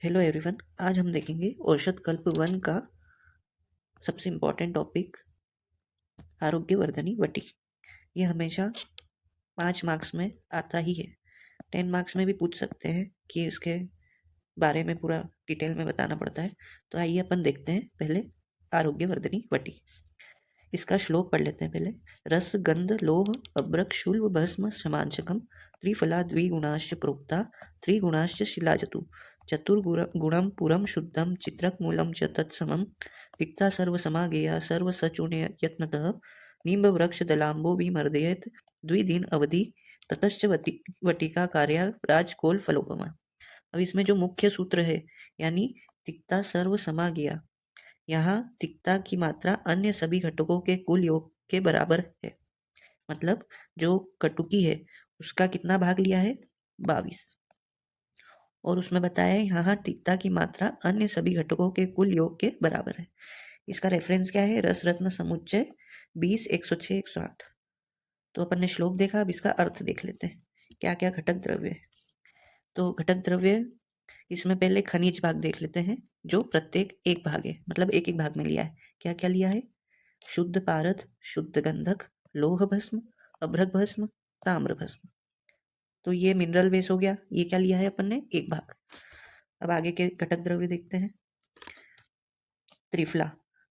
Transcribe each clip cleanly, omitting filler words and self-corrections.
Hello everyone. आज हम देखेंगे औषध कल्प वन का सबसे इम्पोर्टेंट टॉपिक आरोग्यवर्धनी वटी। ये हमेशा 5 मार्क्स में आता ही है। 10 मार्क्स में भी पूछ सकते हैं कि उसके बारे में पूरा डिटेल में बताना पड़ता है। तो आइए अपन देखते हैं पहले आरोग्यवर्धनी वटी। इसका श्लोक पढ़ लेते हैं पहले। रस गंध लोह अब्रक शूल्व भस्म समांशकम त्रिफला द्विगुणाश्च प्रोक्ता त्रिगुणाश्च शिलाजतु चतुर्गुणम पुरम शुद्धम चित्रक मूलम च तत्समम तिक्ता सर्वसमागेया सर्वसचूने यत्नतः नींब वृक्ष दलाम्बो विमर्दयेत द्विदिन अवधि ततश्च वटिका कार्या राजकोल फलोपमा। अब इसमें जो मुख्य सूत्र है यानी तिक्ता सर्व समागेया, यहाँ तिक्ता की मात्रा अन्य सभी घटकों के कुल योग के बराबर है। मतलब जो कटुकी है उसका कितना भाग लिया है 22, और उसमें बताया है यहाँ तिक्ता की मात्रा अन्य सभी घटकों के कुल योग के बराबर है। इसका रेफरेंस क्या है? रस रत्न समुच्चय 20 106 108। तो अपन ने श्लोक देखा, अब इसका अर्थ देख लेते हैं क्या क्या घटक द्रव्य है। तो घटक द्रव्य इसमें पहले खनिज भाग देख लेते हैं जो प्रत्येक एक भाग है, मतलब एक एक भाग में लिया है। क्या क्या लिया है? शुद्ध पारद, शुद्ध गंधक, लोह भस्म, अभ्रक भस्म, ताम्र भस्म। तो ये मिनरल बेस हो गया। ये क्या लिया है अपन ने? एक भाग। अब आगे के घटक द्रव्य देखते हैं। त्रिफला,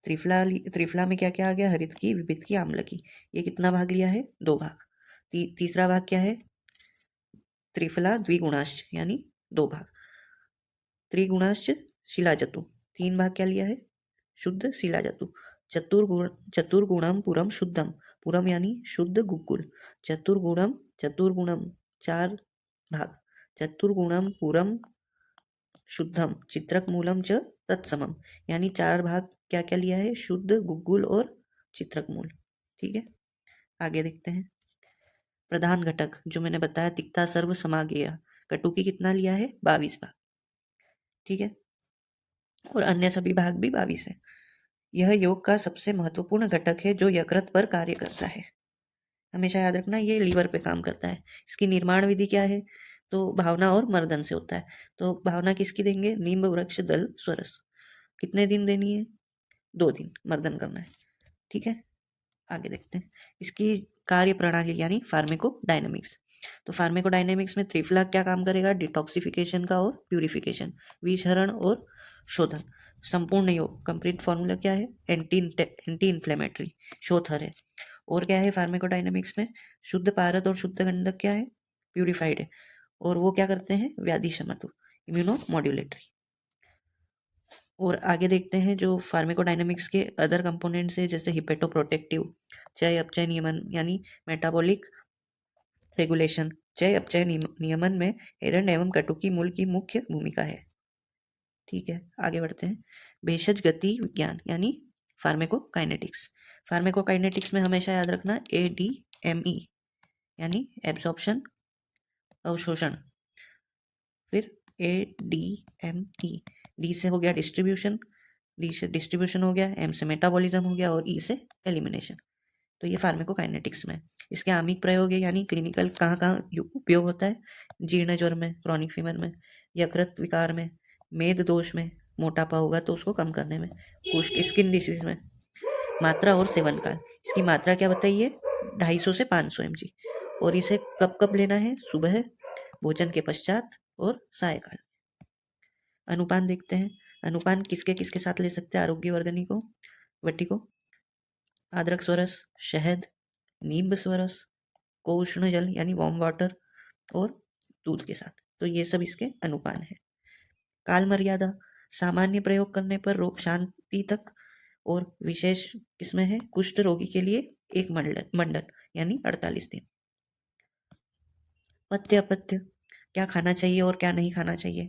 त्रिफला में क्या क्या आ गया? हरित की, विपित की, आम्ल की। ये कितना भाग लिया है? 2 भाग। तीसरा भाग क्या है? त्रिफला द्विगुणाश्च यानी 2 भाग। त्रिगुणाश्च शिलाजतु, 3 भाग क्या लिया है? शुद्ध शिलाजतु। चतुर्गुणम पुरम शुद्धम, पुरम यानी शुद्ध गुग्गुल। चतुर्गुणम 4 भाग। चतुर्गुणम पुरम शुद्धम चित्रक मूलम च तत्समम, यानी 4 भाग क्या क्या लिया है? शुद्ध गुग्गुल और चित्रक मूल। ठीक है, आगे देखते हैं। प्रधान घटक जो मैंने बताया तिक्ता सर्व समागेय, कटुकी कितना लिया है? 22 भाग। ठीक है, और अन्य सभी भाग भी 22 है। यह योग का सबसे महत्वपूर्ण घटक है जो यकृत पर कार्य करता है। हमेशा याद रखना, ये लीवर पे काम करता है। इसकी निर्माण विधि क्या है? तो भावना और मर्दन से होता है। तो भावना किसकी देंगे? नींब वृक्ष दल स्वरस। कितने दिन देनी है? 2 दिन मर्दन करना है। ठीक है, आगे देखते हैं इसकी कार्य प्रणाली यानी फार्मेकोडायनेमिक्स। तो फार्मेकोडायनेमिक्स में त्रिफला क्या काम करेगा? डिटॉक्सिफिकेशन का और प्यूरिफिकेशन, विषहरण और शोधन। संपूर्ण योग कंप्लीट फॉर्मूला क्या है? एंटी इन्फ्लेमेटरी, शोथर है। और क्या है फार्मेकोडायनेमिक्स में? शुद्ध पारद और शुद्ध गंधक क्या है? प्यूरिफाइड है। और वो क्या करते हैं? व्याधि शमत्व, इम्यूनो मॉड्यूलेटरी। और आगे देखते हैं जो फार्मेकोडायनेमिक्स के अदर कंपोनेंट्स है, जैसे हिपेटोप्रोटेक्टिव, चय अपचय नियमन यानी मेटाबॉलिक रेगुलेशन। चय अपचय नियमन में एरंड एवं कटुकी मूल की मुख्य भूमिका है। ठीक है, आगे बढ़ते हैं। भेषज गति विज्ञान यानी फार्मेकोकाइनेटिक्स। फार्मेकोकाइनेटिक्स में हमेशा याद रखना ADME यानी एब्जॉर्प्शन, अवशोषण। फिर ADME, डी से हो गया डिस्ट्रीब्यूशन, डी से डिस्ट्रीब्यूशन हो गया, एम से मेटाबॉलिज्म हो गया और ई से एलिमिनेशन। तो ये फार्मेकोकाइनेटिक्स में। इसके आमिक प्रयोग है यानी क्लिनिकल कहाँ कहाँ उपयोग होता है? जीर्ण ज्वर में, क्रॉनिक फीवर में, यकृत विकार में, मेद दोष में, मोटापा होगा तो उसको कम करने में, कुष्ठ स्किन डिसीज में। मात्रा और सेवन काल, इसकी मात्रा क्या बताइए? 250 से 500 mg। और इसे कब कब लेना है? सुबह, भोजन के पश्चात और सायकाल। अनुपान देखते हैं। अनुपान किसके किसके साथ ले सकते हैं आरोग्यवर्धनी को, वटी को? अदरक स्वरस, शहद, नींब स्वरस, को उष्ण जल यानी वार्म वाटर और दूध के साथ। तो ये सब इसके अनुपान है। काल मर्यादा, सामान्य प्रयोग करने पर रोग शांति तक, और विशेष किसमें है? कुष्ठ रोगी के लिए 1 मंडल यानी 48 दिन। पथ्य अपथ्य, क्या खाना चाहिए और क्या नहीं खाना चाहिए?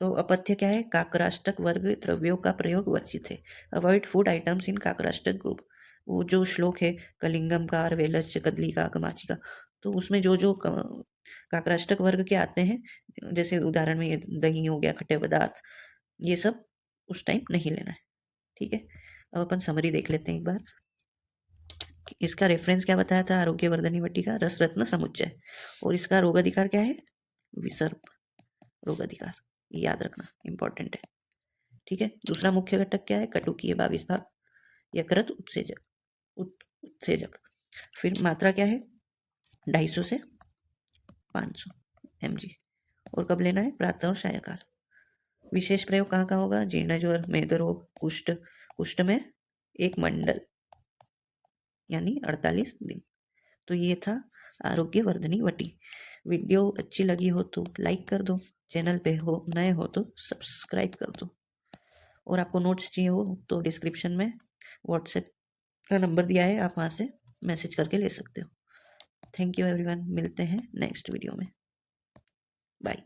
तो अपथ्य क्या है? काकराष्टक वर्ग द्रव्यों का प्रयोग वर्जित है। अवॉइड फूड आइटम्स इन काकराष्टक ग्रुप। वो जो श्लोक है कलिंगम कार वेलच कदली का कमाची का, तो उसमें जो जो काकराष्टक वर्ग के आते हैं, जैसे उदाहरण में ये दही हो गया, खट्टे पदार्थ, ये सब उस टाइम नहीं लेना है। ठीक है, अब अपन समरी देख लेते हैं एक बार। इसका रेफरेंस क्या बताया था? आरोग्यवर्धनी वटी का रस रत्न समुच्चय। और इसका रोग अधिकार क्या है? विसर्प रोग अधिकार। ये याद रखना, इंपॉर्टेंट है। ठीक है, दूसरा मुख्य घटक क्या है? कटुकीय 22 भाग, यकृत उत्सेजक, उत्सेजक। फिर मात्रा क्या है? 250 से 500 mg। और कब लेना है? प्रातः और सायंकाल। विशेष प्रयोग कहाँ कहाँ होगा? जीर्ण ज्वर, मेदरोग, कुष्ठ, कुष्ठ में 1 मंडल यानी 48 दिन। तो ये था आरोग्यवर्धिनी वटी। वीडियो अच्छी लगी हो तो लाइक कर दो, चैनल पे हो नए हो तो सब्सक्राइब कर दो, और आपको नोट्स चाहिए हो तो डिस्क्रिप्शन में व्हाट्सएप का नंबर दिया है, आप वहाँ से मैसेज करके ले सकते हो। थैंक यू एवरीवन, मिलते हैं नेक्स्ट वीडियो में। बाय।